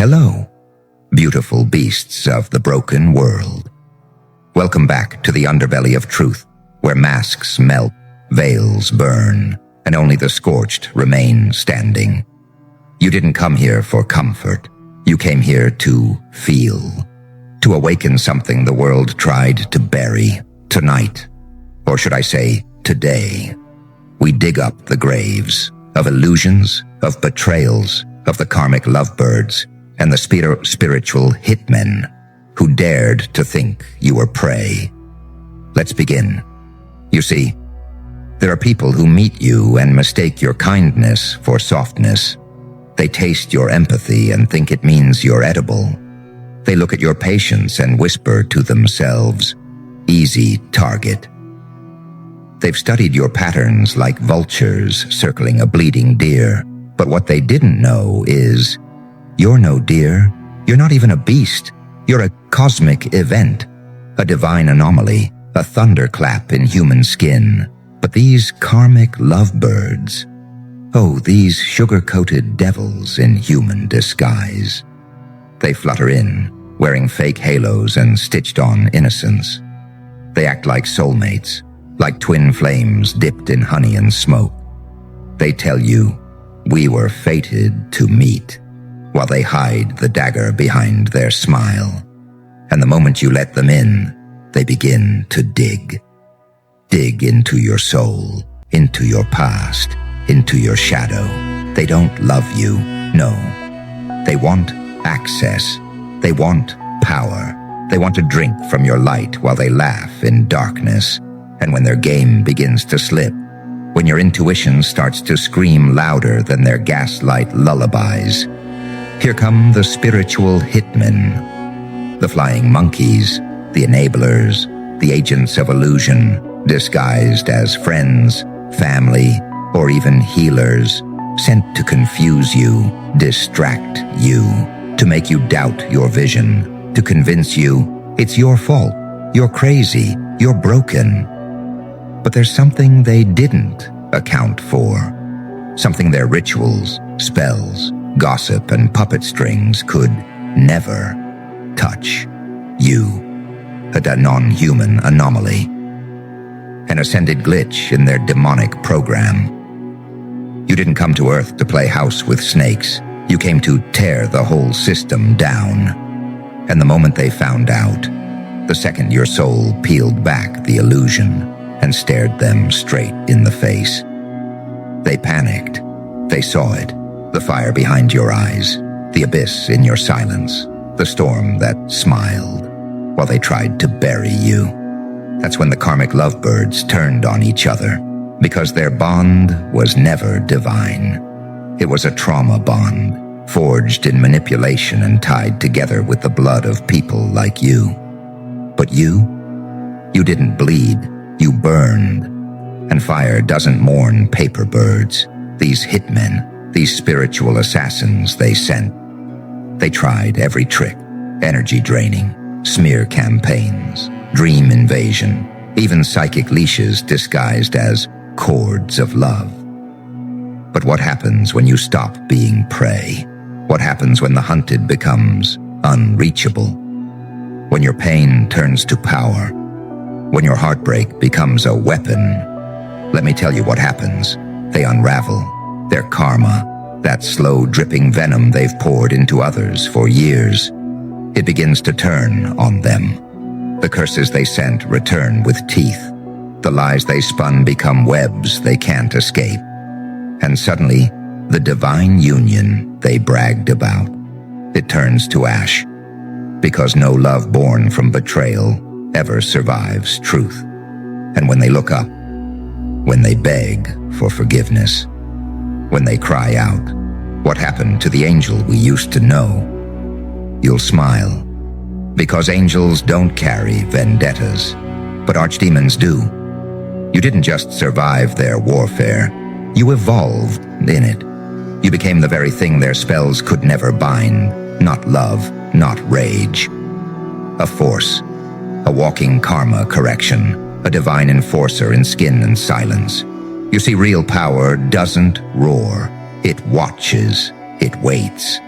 Hello, beautiful beasts of the broken world. Welcome back to the underbelly of truth, where masks melt, veils burn, and only the scorched remain standing. You didn't come here for comfort. You came here to feel, to awaken something the world tried to bury. Tonight, or should I say, today, we dig up the graves of illusions, of betrayals, of the karmic lovebirds, and the spiritual hitmen who dared to think you were prey. Let's begin. You see, there are people who meet you and mistake your kindness for softness. They taste your empathy and think it means you're edible. They look at your patience and whisper to themselves, "Easy target." They've studied your patterns like vultures circling a bleeding deer, but what they didn't know is, you're no deer, you're not even a beast, you're a cosmic event, a divine anomaly, a thunderclap in human skin. But these karmic lovebirds, oh, these sugar-coated devils in human disguise. They flutter in, wearing fake halos and stitched-on innocence. They act like soulmates, like twin flames dipped in honey and smoke. They tell you, we were fated to meet, while they hide the dagger behind their smile. And the moment you let them in, they begin to dig. Dig into your soul, into your past, into your shadow. They don't love you, no. They want access. They want power. They want to drink from your light while they laugh in darkness. And when their game begins to slip, when your intuition starts to scream louder than their gaslight lullabies, here come the spiritual hitmen, the flying monkeys, the enablers, the agents of illusion, disguised as friends, family, or even healers, sent to confuse you, distract you, to make you doubt your vision, to convince you it's your fault, you're crazy, you're broken. But there's something they didn't account for, something their rituals, spells, gossip, and puppet strings could never touch. You, a non-human anomaly, an ascended glitch in their demonic program. You didn't come to Earth to play house with snakes. You came to tear the whole system down. And the moment they found out, the second your soul peeled back the illusion and stared them straight in the face, they panicked. They saw it, the fire behind your eyes, the abyss in your silence, the storm that smiled while they tried to bury you. That's when the karmic lovebirds turned on each other, because their bond was never divine. It was a trauma bond, forged in manipulation and tied together with the blood of people like you. But you didn't bleed, you burned. And fire doesn't mourn paper birds. These hitmen, these spiritual assassins they sent. They tried every trick, energy draining, smear campaigns, dream invasion, even psychic leashes disguised as cords of love. But what happens when you stop being prey? What happens when the hunted becomes unreachable? When your pain turns to power? When your heartbreak becomes a weapon? Let me tell you what happens. They unravel. Their karma, that slow dripping venom they've poured into others for years, it begins to turn on them. The curses they sent return with teeth. The lies they spun become webs they can't escape. And suddenly, the divine union they bragged about, it turns to ash, because no love born from betrayal ever survives truth. And when they look up, when they beg for forgiveness, when they cry out, "What happened to the angel we used to know?" you'll smile, because angels don't carry vendettas, but archdemons do. You didn't just survive their warfare, you evolved in it. You became the very thing their spells could never bind, not love, not rage. A force, a walking karma correction, a divine enforcer in skin and silence. You see, real power doesn't roar. It watches. It waits.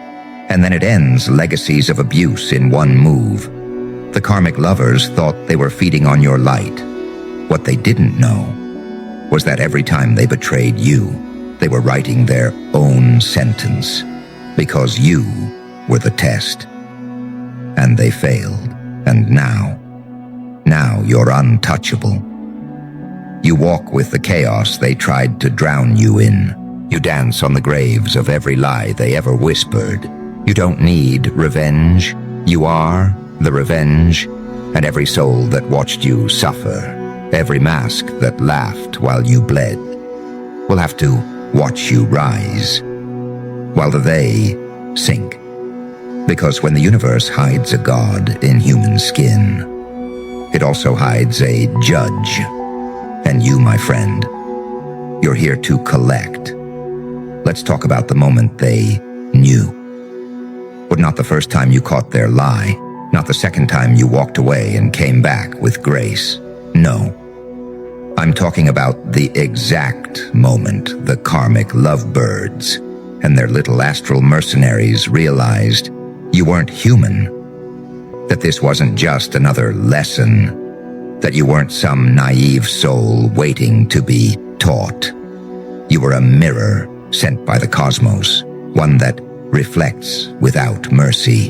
And then it ends legacies of abuse in one move. The karmic lovers thought they were feeding on your light. What they didn't know was that every time they betrayed you, they were writing their own sentence, because you were the test. And they failed, and now you're untouchable. You walk with the chaos they tried to drown you in. You dance on the graves of every lie they ever whispered. You don't need revenge. You are the revenge, and every soul that watched you suffer, every mask that laughed while you bled, will have to watch you rise, while the they sink. Because when the universe hides a god in human skin, it also hides a judge. And you, my friend, you're here to collect. Let's talk about the moment they knew. But not the first time you caught their lie, not the second time you walked away and came back with grace. No. I'm talking about the exact moment the karmic lovebirds and their little astral mercenaries realized you weren't human, that this wasn't just another lesson, that you weren't some naive soul waiting to be taught. You were a mirror sent by the cosmos, one that reflects without mercy.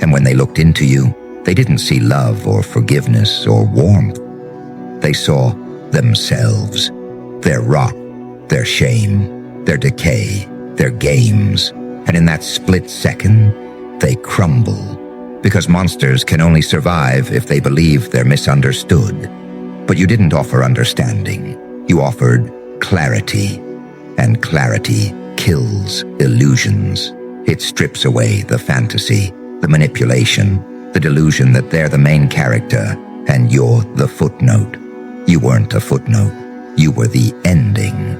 And when they looked into you, they didn't see love or forgiveness or warmth. They saw themselves, their rot, their shame, their decay, their games. And in that split second, they crumble. Because monsters can only survive if they believe they're misunderstood. But you didn't offer understanding. You offered clarity. And clarity kills illusions. It strips away the fantasy, the manipulation, the delusion that they're the main character and you're the footnote. You weren't a footnote. You were the ending.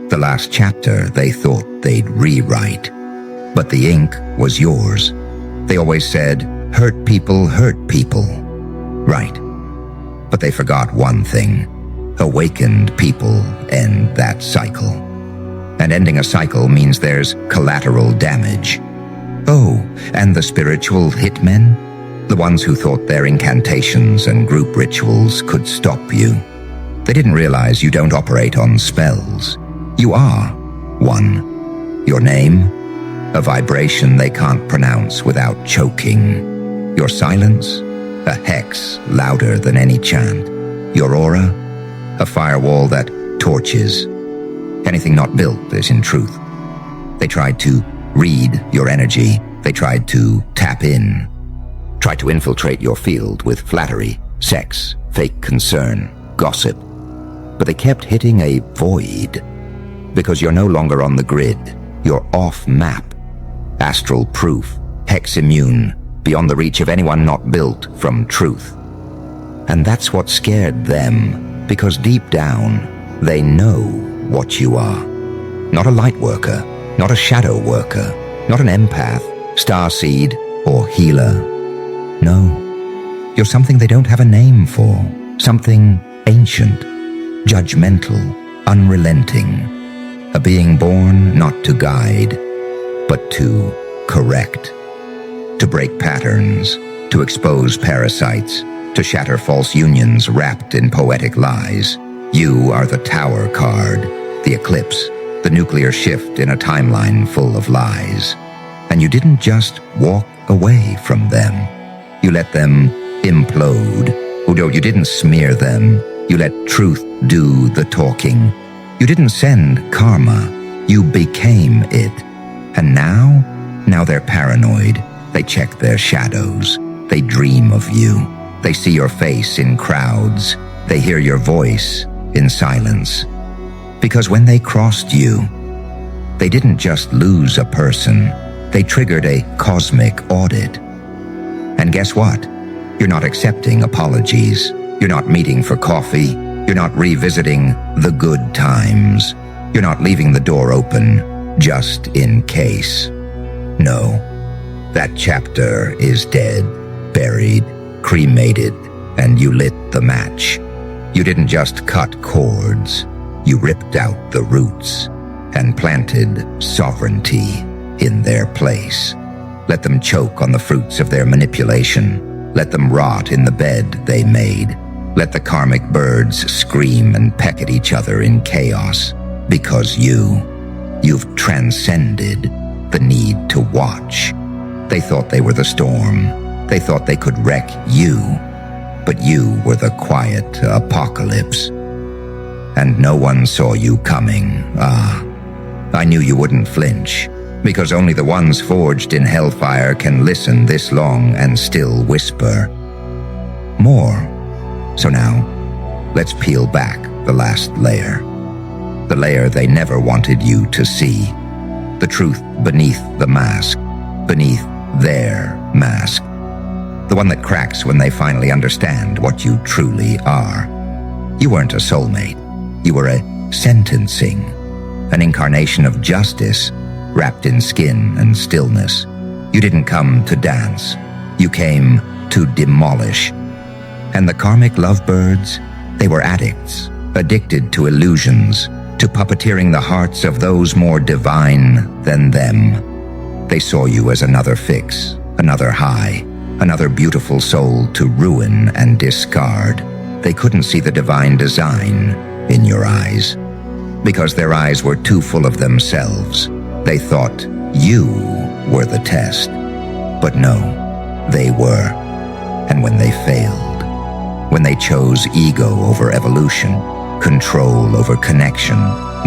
The last chapter they thought they'd rewrite. But the ink was yours. They always said, hurt people hurt people. Right. But they forgot one thing. Awakened people end that cycle. And ending a cycle means there's collateral damage. Oh, and the spiritual hitmen? The ones who thought their incantations and group rituals could stop you. They didn't realize you don't operate on spells. You are one. Your name? A vibration they can't pronounce without choking. Your silence? A hex louder than any chant. Your aura? A firewall that torches. Anything not built is in truth. They tried to read your energy. They tried to tap in. Tried to infiltrate your field with flattery, sex, fake concern, gossip. But they kept hitting a void. Because you're no longer on the grid. You're off map. Astral proof, hex immune, beyond the reach of anyone not built from truth. And that's what scared them, because deep down, they know what you are. Not a light worker, not a shadow worker, not an empath, starseed, or healer. No, you're something they don't have a name for, something ancient, judgmental, unrelenting, a being born not to guide, but to correct, to break patterns, to expose parasites, to shatter false unions wrapped in poetic lies. You are the Tower card, the eclipse, the nuclear shift in a timeline full of lies. And you didn't just walk away from them. You let them implode. Oh no, you didn't smear them. You let truth do the talking. You didn't send karma. You became it. And now they're paranoid. They check their shadows. They dream of you. They see your face in crowds. They hear your voice in silence. Because when they crossed you, they didn't just lose a person. They triggered a cosmic audit. And guess what? You're not accepting apologies. You're not meeting for coffee. You're not revisiting the good times. You're not leaving the door open just in case. No, that chapter is dead, buried, cremated, and you lit the match. You didn't just cut cords. You ripped out the roots and planted sovereignty. in their place. Let them choke on the fruits of their manipulation. Let them rot in the bed they made. Let the karmic birds scream and peck at each other in chaos. Because you've transcended the need to watch. They thought they were the storm. They thought they could wreck you. But you were the quiet apocalypse. And no one saw you coming. I knew you wouldn't flinch, because only the ones forged in hellfire can listen this long and still whisper more. So now, let's peel back the last layer. The layer they never wanted you to see. The truth beneath the mask, beneath their mask. The one that cracks when they finally understand what you truly are. You weren't a soulmate. You were a sentencing, an incarnation of justice wrapped in skin and stillness. You didn't come to dance. You came to demolish. And the karmic lovebirds, they were addicts, addicted to illusions, to puppeteering the hearts of those more divine than them. They saw you as another fix, another high, another beautiful soul to ruin and discard. They couldn't see the divine design in your eyes, because their eyes were too full of themselves. They thought you were the test. But no, they were. And when they failed, when they chose ego over evolution, control over connection,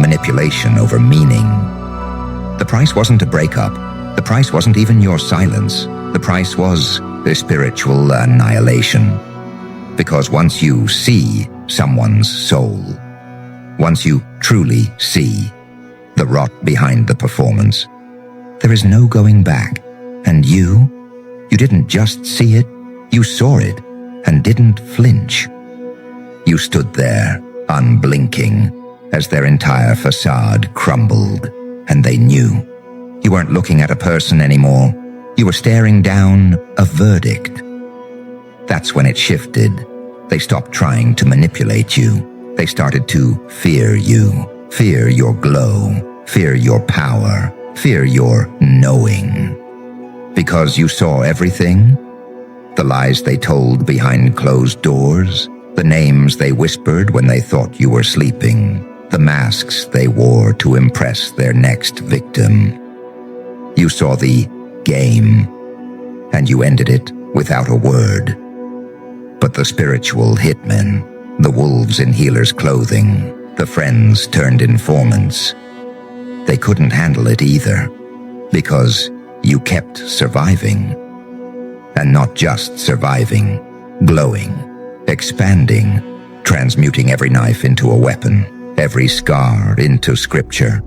manipulation over meaning, the price wasn't a breakup. The price wasn't even your silence. The price was the spiritual annihilation. Because once you see someone's soul, once you truly see the rot behind the performance, there is no going back. And you didn't just see it, you saw it and didn't flinch. You stood there, unblinking, as their entire facade crumbled, and they knew. You weren't looking at a person anymore. You were staring down a verdict. That's when it shifted. They stopped trying to manipulate you. They started to fear you, fear your glow, fear your power, fear your knowing. Because you saw everything, the lies they told behind closed doors, the names they whispered when they thought you were sleeping, the masks they wore to impress their next victim. You saw the game, and you ended it without a word. But the spiritual hitmen, the wolves in healers' clothing, the friends turned informants, they couldn't handle it either, because you kept surviving. And not just surviving, glowing, expanding, transmuting every knife into a weapon, every scar into scripture.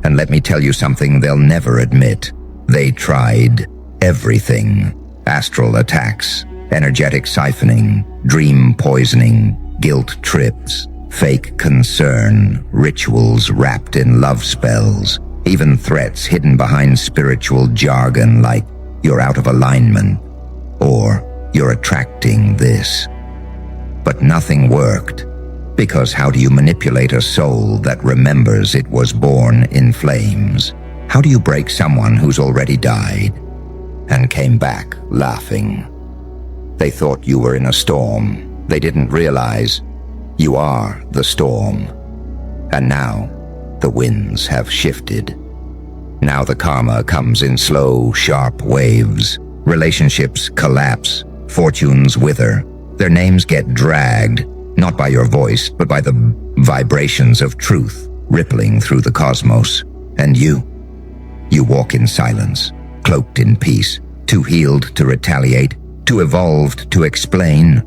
And let me tell you something they'll never admit. They tried everything. Astral attacks, energetic siphoning, dream poisoning, guilt trips, fake concern, rituals wrapped in love spells, even threats hidden behind spiritual jargon like you're out of alignment or you're attracting this. But nothing worked, because how do you manipulate a soul that remembers it was born in flames? How do you break someone who's already died and came back laughing? They thought you were in a storm. They didn't realize you are the storm. And now the winds have shifted. Now the karma comes in slow, sharp waves. Relationships collapse. Fortunes wither. Their names get dragged, not by your voice, but by the vibrations of truth rippling through the cosmos. And you walk in silence, cloaked in peace, too healed to retaliate, too evolved to explain.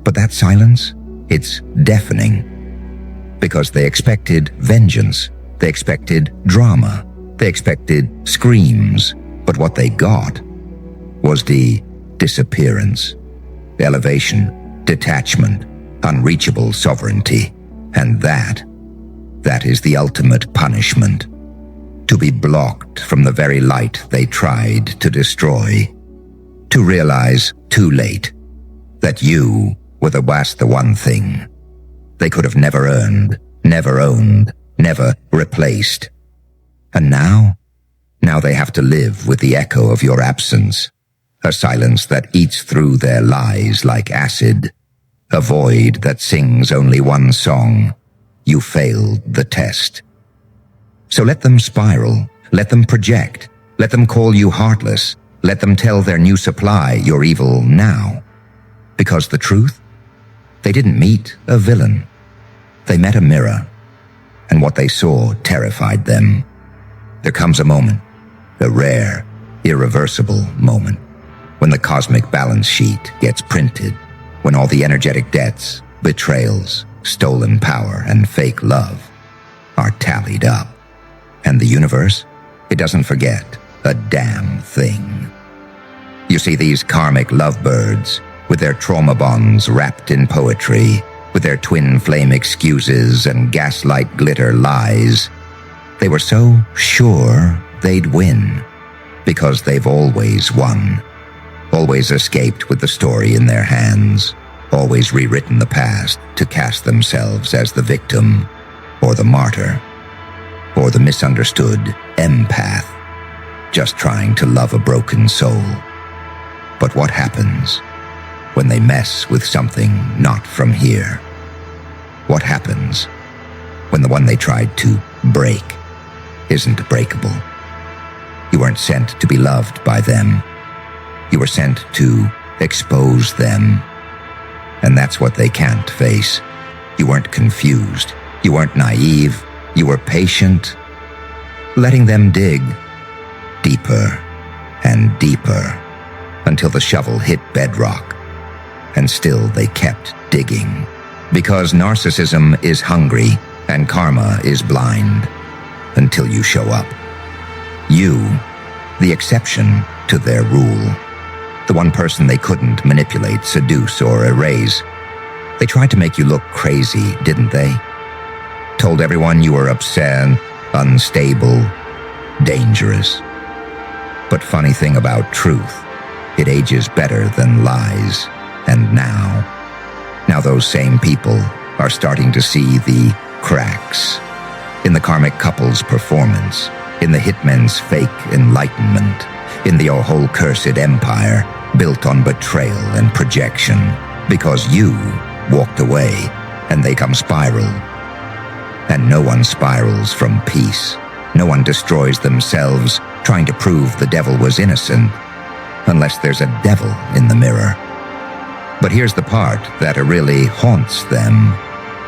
But that silence, it's deafening. Because they expected vengeance, they expected drama, they expected screams. But what they got was the disappearance, elevation, detachment, unreachable sovereignty. And that is the ultimate punishment. To be blocked from the very light they tried to destroy. To realize too late that you were the one thing they could have never earned, never owned, never replaced. And now they have to live with the echo of your absence, a silence that eats through their lies like acid, a void that sings only one song. You failed the test. So let them spiral, let them project, let them call you heartless, let them tell their new supply you're evil now. Because the truth? They didn't meet a villain. They met a mirror, and what they saw terrified them. There comes a moment, a rare, irreversible moment, when the cosmic balance sheet gets printed, when all the energetic debts, betrayals, stolen power, and fake love are tallied up. And the universe, it doesn't forget a damn thing. You see these karmic lovebirds, with their trauma bonds wrapped in poetry, with their twin flame excuses and gaslight glitter lies. They were so sure they'd win, because they've always won, always escaped with the story in their hands, always rewritten the past to cast themselves as the victim, or the martyr, or the misunderstood empath, just trying to love a broken soul. But what happens when they mess with something not from here? What happens when the one they tried to break isn't breakable? You weren't sent to be loved by them. You were sent to expose them. And that's what they can't face. You weren't confused. You weren't naive. You were patient, letting them dig deeper and deeper until the shovel hit bedrock. And still they kept digging. Because narcissism is hungry and karma is blind until you show up. You, the exception to their rule. The one person they couldn't manipulate, seduce, or erase. They tried to make you look crazy, didn't they? Told everyone you were upset, unstable, dangerous. But funny thing about truth, it ages better than lies. And now those same people are starting to see the cracks in the karmic couple's performance, in the hitman's fake enlightenment, in the whole cursed empire built on betrayal and projection, because you walked away and they come spiral. And no one spirals from peace. No one destroys themselves trying to prove the devil was innocent, unless there's a devil in the mirror. But here's the part that really haunts them.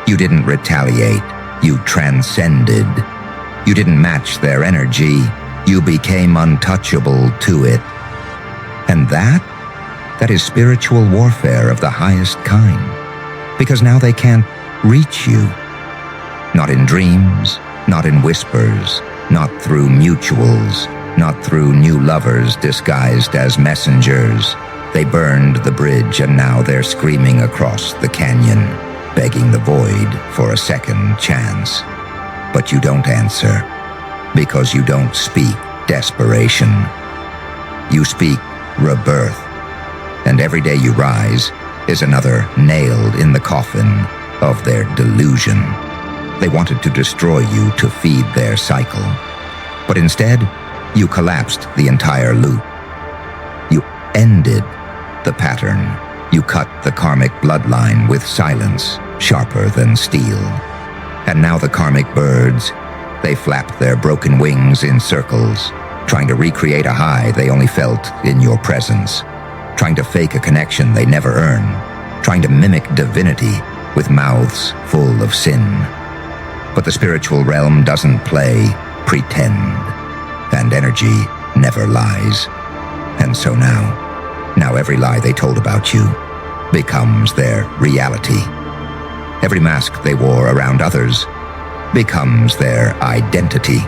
You didn't retaliate. You transcended. You didn't match their energy. You became untouchable to it. And that is spiritual warfare of the highest kind. Because now they can't reach you. Not in dreams, not in whispers, not through mutuals, not through new lovers disguised as messengers. They burned the bridge and now they're screaming across the canyon, begging the void for a second chance. But you don't answer, because you don't speak desperation. You speak rebirth, and every day you rise is another nailed in the coffin of their delusion. They wanted to destroy you to feed their cycle, but instead, you collapsed the entire loop. You ended the pattern. You cut the karmic bloodline with silence sharper than steel. And now the karmic birds, they flap their broken wings in circles, trying to recreate a high they only felt in your presence, trying to fake a connection they never earned, trying to mimic divinity with mouths full of sin. But the spiritual realm doesn't play pretend, and energy never lies. And so now every lie they told about you becomes their reality. Every mask they wore around others becomes their identity.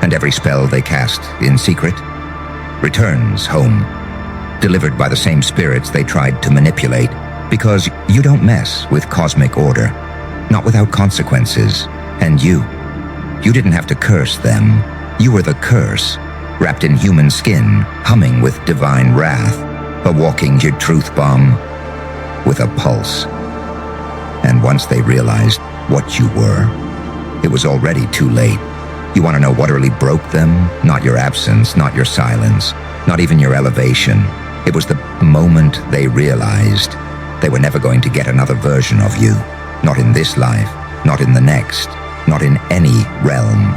And every spell they cast in secret returns home, delivered by the same spirits they tried to manipulate, because you don't mess with cosmic order, not without consequences. And you didn't have to curse them. You were the curse, wrapped in human skin, humming with divine wrath, a walking truth bomb with a pulse. And once they realized what you were, it was already too late. You want to know what really broke them? Not your absence, not your silence, not even your elevation. It was the moment they realized they were never going to get another version of you. Not in this life, not in the next, not in any realm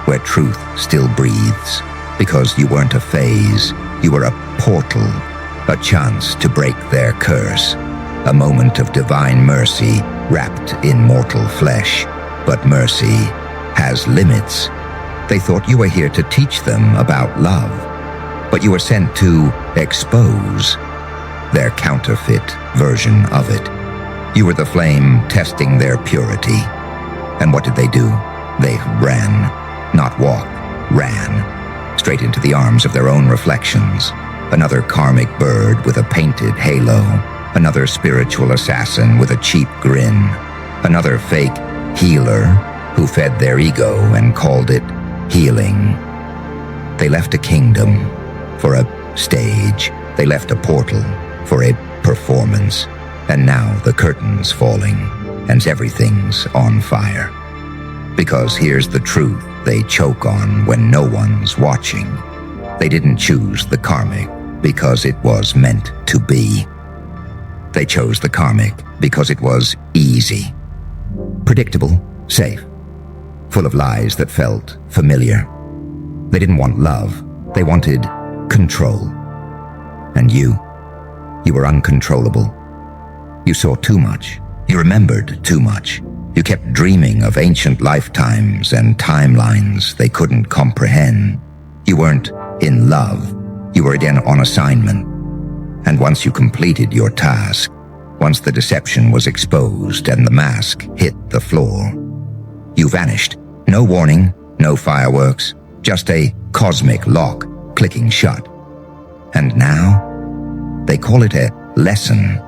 where truth still breathes. Because you weren't a phase, you were a portal, a chance to break their curse, a moment of divine mercy wrapped in mortal flesh. But mercy has limits. They thought you were here to teach them about love, but you were sent to expose their counterfeit version of it. You were the flame testing their purity. And what did they do? They ran, not walked, ran, straight into the arms of their own reflections. Another karmic bird with a painted halo, another spiritual assassin with a cheap grin, another fake healer who fed their ego and called it healing. They left a kingdom for a stage. They left a portal for a performance. And now the curtain's falling and everything's on fire. Because here's the truth they choke on when no one's watching. They didn't choose the karmic because it was meant to be. They chose the karmic because it was easy, predictable, safe, full of lies that felt familiar. They didn't want love. They wanted control. And you were uncontrollable. You saw too much. You remembered too much. You kept dreaming of ancient lifetimes and timelines they couldn't comprehend. You weren't in love. You were again on assignment. And once you completed your task, once the deception was exposed and the mask hit the floor, you vanished. No warning, no fireworks, just a cosmic lock clicking shut. And now, they call it a lesson.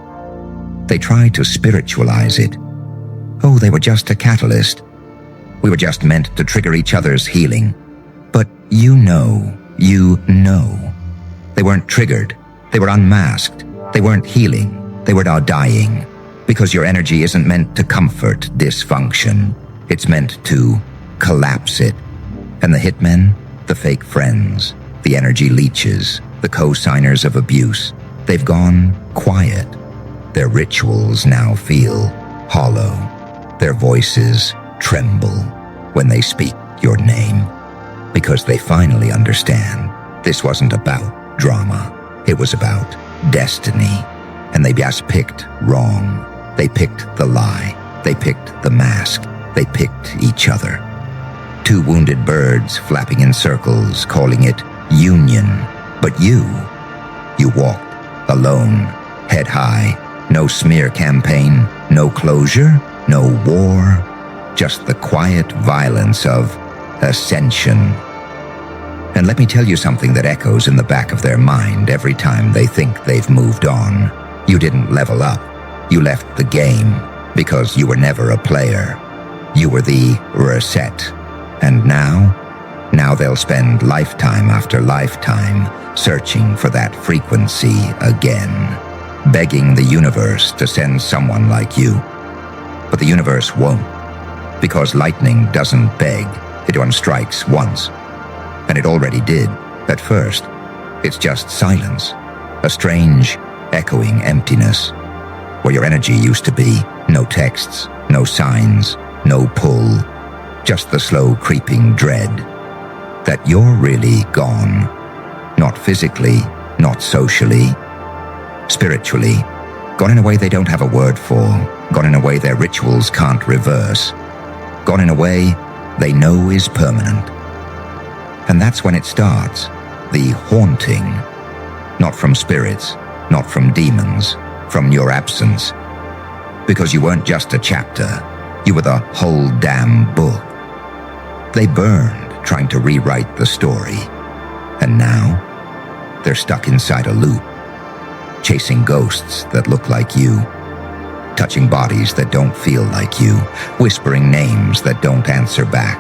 They try to spiritualize it. Oh, they were just a catalyst. We were just meant to trigger each other's healing. But you know. They weren't triggered. They were unmasked. They weren't healing. They were now dying. Because your energy isn't meant to comfort dysfunction. It's meant to collapse it. And the hitmen, the fake friends, the energy leeches, the co-signers of abuse, they've gone quiet. Their rituals now feel hollow. Their voices tremble when they speak your name. Because they finally understand this wasn't about drama. It was about destiny. And they just picked wrong. They picked the lie. They picked the mask. They picked each other. Two wounded birds flapping in circles, calling it union. But you walked alone, head high. No smear campaign, no closure, no war, just the quiet violence of ascension. And let me tell you something that echoes in the back of their mind every time they think they've moved on. You didn't level up. You left the game because you were never a player. You were the reset. And now they'll spend lifetime after lifetime searching for that frequency again. Begging the universe to send someone like you. But the universe won't, because lightning doesn't beg, it only strikes once. And it already did, at first. It's just silence, a strange, echoing emptiness, where your energy used to be. No texts, no signs, no pull, just the slow creeping dread that you're really gone. Not physically, not socially, spiritually, gone in a way they don't have a word for, gone in a way their rituals can't reverse, gone in a way they know is permanent. And that's when it starts, the haunting, not from spirits, not from demons, from your absence. Because you weren't just a chapter, you were the whole damn book. They burned trying to rewrite the story, and now they're stuck inside a loop. Chasing ghosts that look like you, touching bodies that don't feel like you, whispering names that don't answer back.